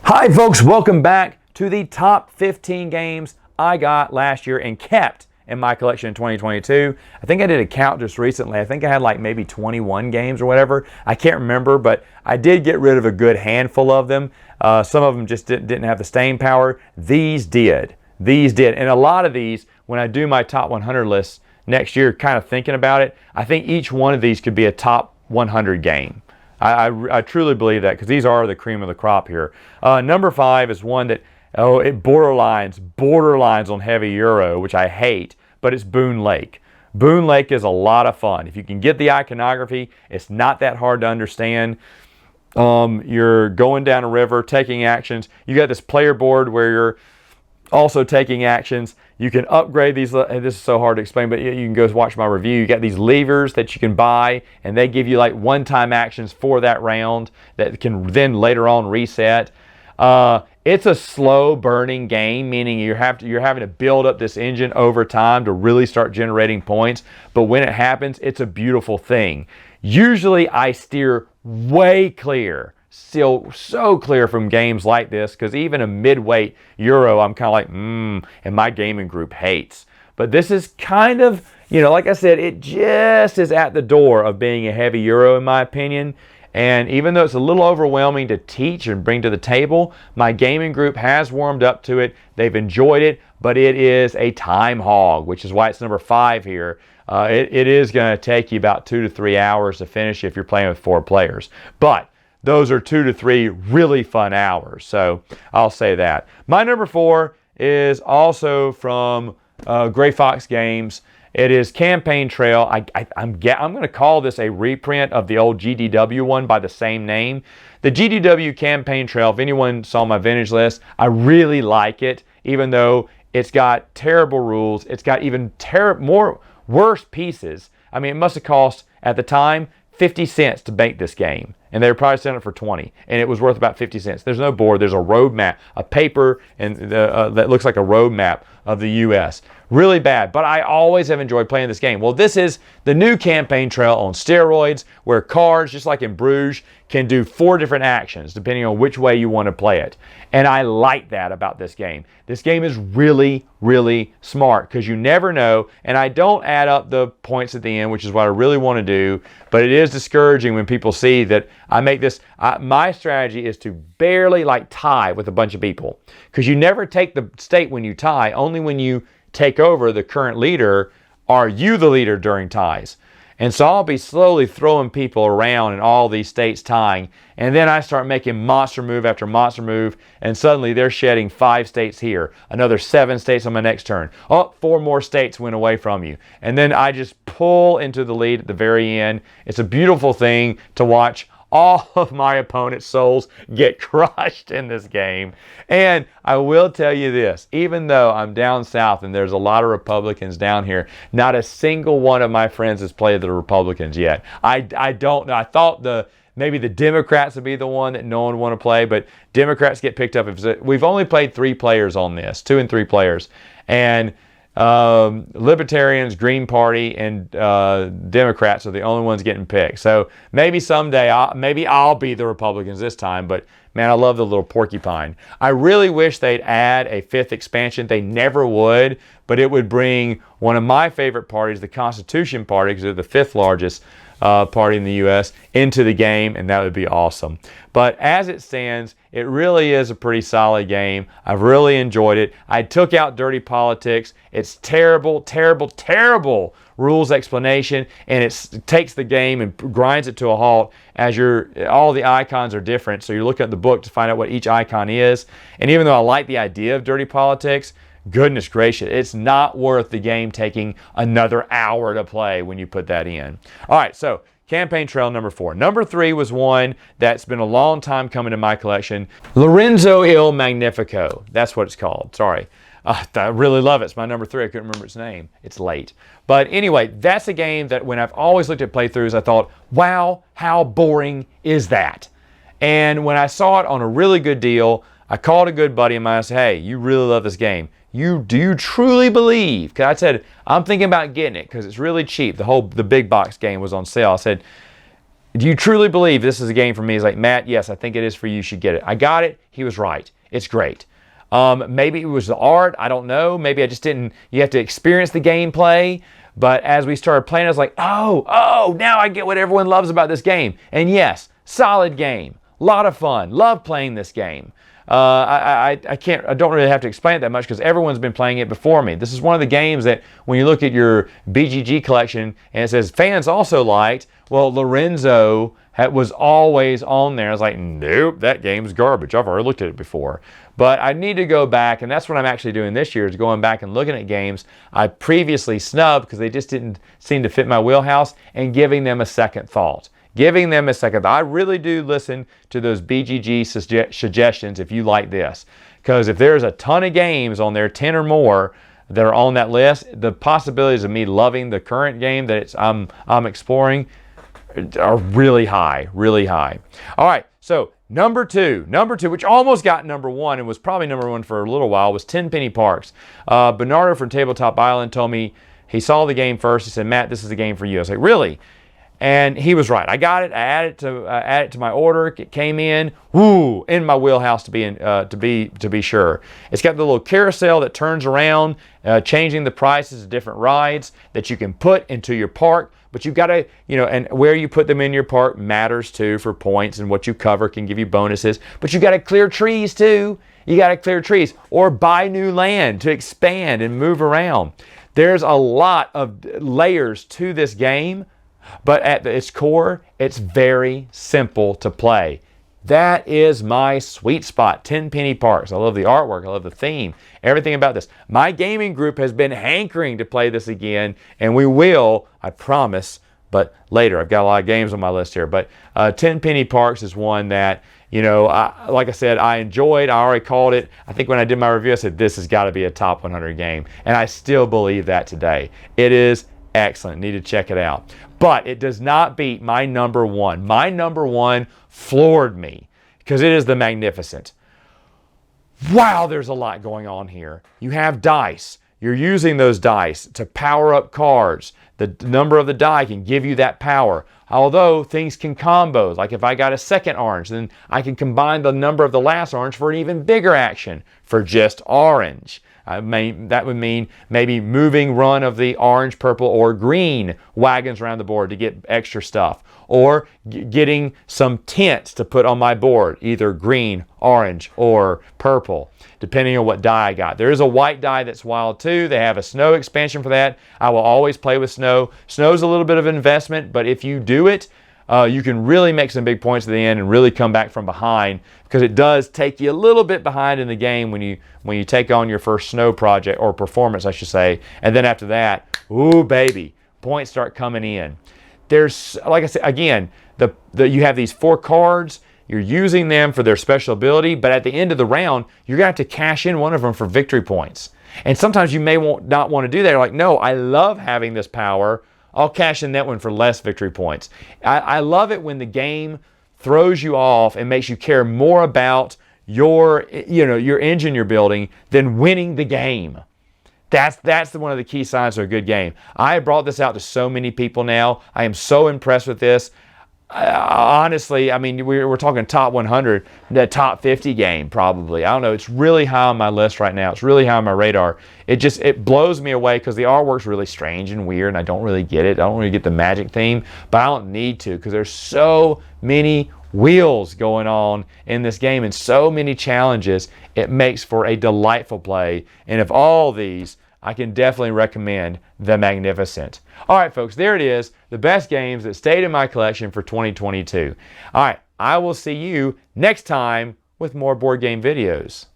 Hi folks, welcome back to the top 15 games I got last year and kept in my collection in 2022. I think I did a count just recently. I think I had like maybe 21 games or whatever. I can't remember, but I did get rid of a good handful of them. Some of them just didn't have the staying power. These did. And a lot of these, when I do my top 100 lists next year, kind of thinking about it, I think each one of these could be a top 100 game. I truly believe that because these are the cream of the crop here. Number 5 is one that, it borderlines on heavy Euro, which I hate, but it's Boone Lake. Boone Lake is a lot of fun. If you can get the iconography, it's not that hard to understand. You're going down a river, taking actions. You got this player board where you're also taking actions. You can upgrade these, and this is so hard to explain, but you can go watch my review. You got these levers that you can buy, and they give you like one-time actions for that round that can then later on reset. It's a slow burning game, meaning you're having to build up this engine over time to really start generating points. But when it happens, it's a beautiful thing. Usually I steer way clear, still so clear from games like this, because even a mid-weight Euro, I'm kind of like, and my gaming group hates. But this is kind of, like I said, it just is at the door of being a heavy Euro in my opinion. And even though it's a little overwhelming to teach and bring to the table, my gaming group has warmed up to it. They've enjoyed it, but it is a time hog, which is why it's number 5 here. It is going to take you about 2 to 3 hours to finish if you're playing with 4 players. But those are 2 to 3 really fun hours, so I'll say that. My number 4 is also from Gray Fox Games. It is Campaign Trail. I'm going to call this a reprint of the old GDW one by the same name. The GDW Campaign Trail, if anyone saw my vintage list, I really like it, even though it's got terrible rules. It's got even worse pieces. I mean, it must have cost, at the time, 50 cents to make this game, and they were probably selling it for 20, and it was worth about 50 cents. There's no board. There's a road map, a paper, and that looks like a road map of the U.S. Really bad, but I always have enjoyed playing this game. Well, this is the new Campaign Trail on steroids, where cards, just like in Bruges, can do 4 different actions depending on which way you want to play it. And I like that about this game. This game is really, really smart because you never know, and I don't add up the points at the end, which is what I really want to do, but it is discouraging when people see that I make this. My strategy is to barely tie with a bunch of people, because you never take the state when you tie, only when you take over the current leader are you the leader during ties. And so I'll be slowly throwing people around in all these states tying, and then I start making monster move after monster move, and suddenly they're shedding 5 states here, another 7 states on my next turn. 4 more states went away from you. And then I just pull into the lead at the very end. It's a beautiful thing to watch all of my opponent's souls get crushed in this game. And I will tell you this, even though I'm down south and there's a lot of Republicans down here, not a single one of my friends has played the Republicans yet. I don't know. I thought maybe the Democrats would be the one that no one would want to play, but Democrats get picked up. We've only played 3 players on this, 2 and 3 players. And Libertarians, Green Party, and Democrats are the only ones getting picked. So maybe someday, I'll be the Republicans this time, but man, I love the little porcupine. I really wish they'd add a 5th expansion. They never would, but it would bring one of my favorite parties, the Constitution Party, because they're the 5th largest party in the U.S., into the game, and that would be awesome. But as it stands, it really is a pretty solid game. I've really enjoyed it. I took out Dirty Politics. It's terrible, terrible, terrible rules explanation, and it takes the game and grinds it to a halt as all the icons are different, so you're looking at the book to find out what each icon is. And even though I like the idea of Dirty Politics, goodness gracious, it's not worth the game taking another hour to play when you put that in. All right, so Campaign Trail number 4. Number 3 was one that's been a long time coming to my collection. Lorenzo Il Magnifico. That's what it's called. Sorry. I really love it. It's my number 3. I couldn't remember its name. It's late. But anyway, that's a game that when I've always looked at playthroughs, I thought, wow, how boring is that? And when I saw it on a really good deal, I called a good buddy of mine and said, hey, you really love this game. Do you truly believe? Because I said, I'm thinking about getting it because it's really cheap. The big box game was on sale. I said, do you truly believe this is a game for me? He's like, Matt, yes, I think it is for you. You should get it. I got it. He was right. It's great. Maybe it was the art. I don't know. Maybe I just didn't. You have to experience the gameplay. But as we started playing, I was like, oh, now I get what everyone loves about this game. And yes, solid game. A lot of fun. Love playing this game. I don't really have to explain it that much because everyone's been playing it before me. This is one of the games that when you look at your BGG collection and it says fans also liked, well, Lorenzo was always on there. I was like, nope, that game's garbage. I've already looked at it before. But I need to go back, and that's what I'm actually doing this year, is going back and looking at games I previously snubbed because they just didn't seem to fit my wheelhouse, and giving them a second thought. Giving them a second thought. I really do listen to those BGG suggestions if you like this. Because if there's a ton of games on there, 10 or more, that are on that list, the possibilities of me loving the current game that I'm exploring are really high, really high. All right, so number two, which almost got number one and was probably number one for a little while, was 10 Penny Parks. Bernardo from Tabletop Island told me he saw the game first. He said, Matt, this is the game for you. I was like, really? And he was right. I got it. I added it to my order. It came in, in my wheelhouse to be sure. It's got the little carousel that turns around, changing the prices of different rides that you can put into your park. But you've got to, and where you put them in your park matters too for points, and what you cover can give you bonuses. But you got to clear trees too. You got to clear trees or buy new land to expand and move around. There's a lot of layers to this game. But at its core, it's very simple to play. That is my sweet spot, 10 Penny Parks. I love the artwork. I love the theme. Everything about this. My gaming group has been hankering to play this again, and we will, I promise, but later. I've got a lot of games on my list here. But 10 Penny Parks is one that, like I said, I enjoyed. I already called it. I think when I did my review, I said, this has got to be a top 100 game. And I still believe that today. It is excellent. Need to check it out. But it does not beat my number one. My number one floored me because it is the Magnificent. Wow, there's a lot going on here. You have dice. You're using those dice to power up cards. The number of the die can give you that power. Although things can combo. Like if I got a second orange, then I can combine the number of the last orange for an even bigger action for just orange. That would mean maybe moving run of the orange, purple, or green wagons around the board to get extra stuff. Or getting some tints to put on my board, either green, orange, or purple, depending on what die I got. There is a white die that's wild too. They have a snow expansion for that. I will always play with snow. Snow's a little bit of investment, but if you do it, you can really make some big points at the end and really come back from behind, because it does take you a little bit behind in the game when you take on your first snow project, or performance I should say, and then after that, ooh baby, points start coming in. There's, like I said, again, you have these 4 cards, you're using them for their special ability, but at the end of the round, you're gonna have to cash in one of them for victory points. And sometimes you may not want to do that. You're like, no, I love having this power. I'll cash in that one for less victory points. I love it when the game throws you off and makes you care more about your engine you're building than winning the game. That's one of the key signs of a good game. I have brought this out to so many people now. I am so impressed with this. Honestly, I mean, we're talking top 100, the top 50 game probably. I don't know. It's really high on my list right now. It's really high on my radar. It blows me away because the artwork's really strange and weird, and I don't really get it. I don't really get the magic theme, but I don't need to because there's so many wheels going on in this game and so many challenges. It makes for a delightful play. And of all these, I can definitely recommend the Magnificent. All right, folks, there it is. The best games that stayed in my collection for 2022. All right, I will see you next time with more board game videos.